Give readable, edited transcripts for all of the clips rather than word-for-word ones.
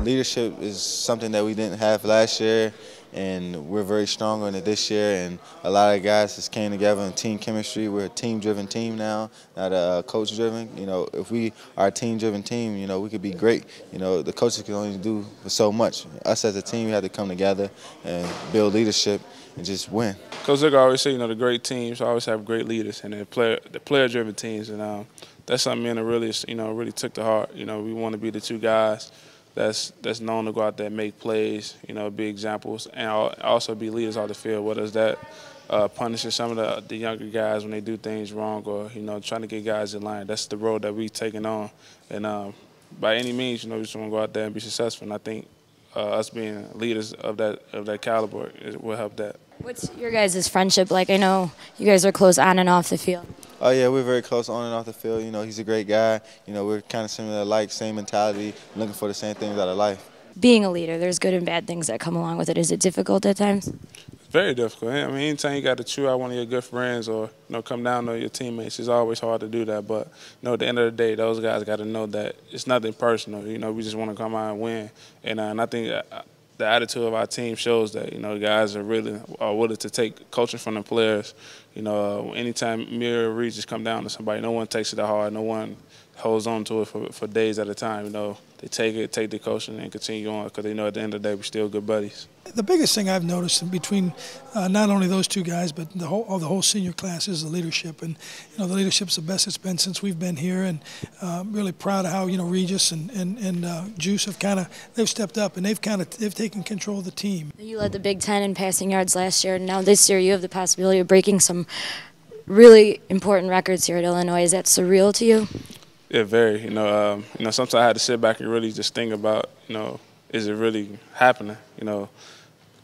leadership is something that we didn't have last year, and we're very strong on it this year. And a lot of guys just came together in team chemistry. We're a team-driven team now, not a coach-driven. You know, if we are a team-driven team, you know, we could be great. You know, the coaches can only do so much. Us as a team, we have to come together and build leadership and just win. Coach Ziegler always say, you know, the great teams always have great leaders, and the player-driven teams, and that's something me and really took to heart. You know, we want to be the two guys that's known to go out there and make plays, you know, be examples, and also be leaders off the field. Whether it's that punishing some of the younger guys when they do things wrong, or you know, trying to get guys in line. That's the road that we've taken on, and by any means, you know, we just want to go out there and be successful. And I think us being leaders of that caliber will help that. What's your guys' friendship like? I know you guys are close on and off the field. Oh, yeah, we're very close on and off the field. You know, he's a great guy. You know, we're kind of similar alike, same mentality, looking for the same things out of life. Being a leader, there's good and bad things that come along with it. Is it difficult at times? It's very difficult. I mean, anytime you got to chew out one of your good friends or, you know, come down to your teammates, it's always hard to do that. But, you know, at the end of the day, those guys got to know that it's nothing personal. You know, we just want to come out and win. And I think the attitude of our team shows that, you know, guys are really willing to take coaching from the players. You know, anytime me or Reed just come down to somebody, no one takes it that hard. No one holds on to it for days at a time. You know, they take the coaching and continue on because they know at the end of the day we're still good buddies. The biggest thing I've noticed between not only those two guys but the whole senior class is the leadership, and you know the leadership's the best it's been since we've been here, and really proud of how Regis and Juice have they've stepped up and they've taken control of the team. You led the Big Ten in passing yards last year, and now this year you have the possibility of breaking some really important records here at Illinois. Is that surreal to you? Yeah, very. You know, sometimes I had to sit back and really just think about, you know, is it really happening? You know,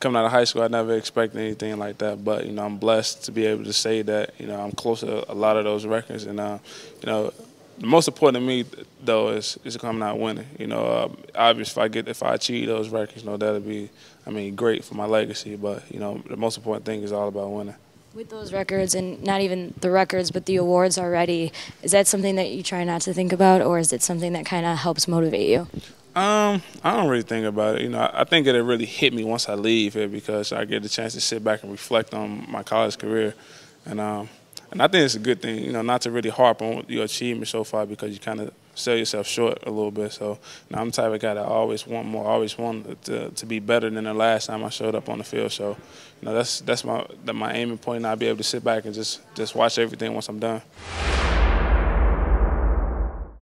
coming out of high school, I never expected anything like that. But, you know, I'm blessed to be able to say that, you know, I'm close to a lot of those records. And, you know, the most important to me, though, is coming out winning. You know, obviously, if I achieve those records, you know, that'll be, I mean, great for my legacy. But, you know, the most important thing is all about winning. With those records, and not even the records, but the awards already, is that something that you try not to think about, or is it something that kind of helps motivate you? I don't really think about it. You know, I think it'll really hit me once I leave here because I get the chance to sit back and reflect on my college career, and I think it's a good thing. You know, not to really harp on your achievement so far because you kind of sell yourself short a little bit. So, you know, I'm the type of guy that always want more, always want to be better than the last time I showed up on the field. So, you know, that's my aiming point. And I'll be able to sit back and just watch everything once I'm done.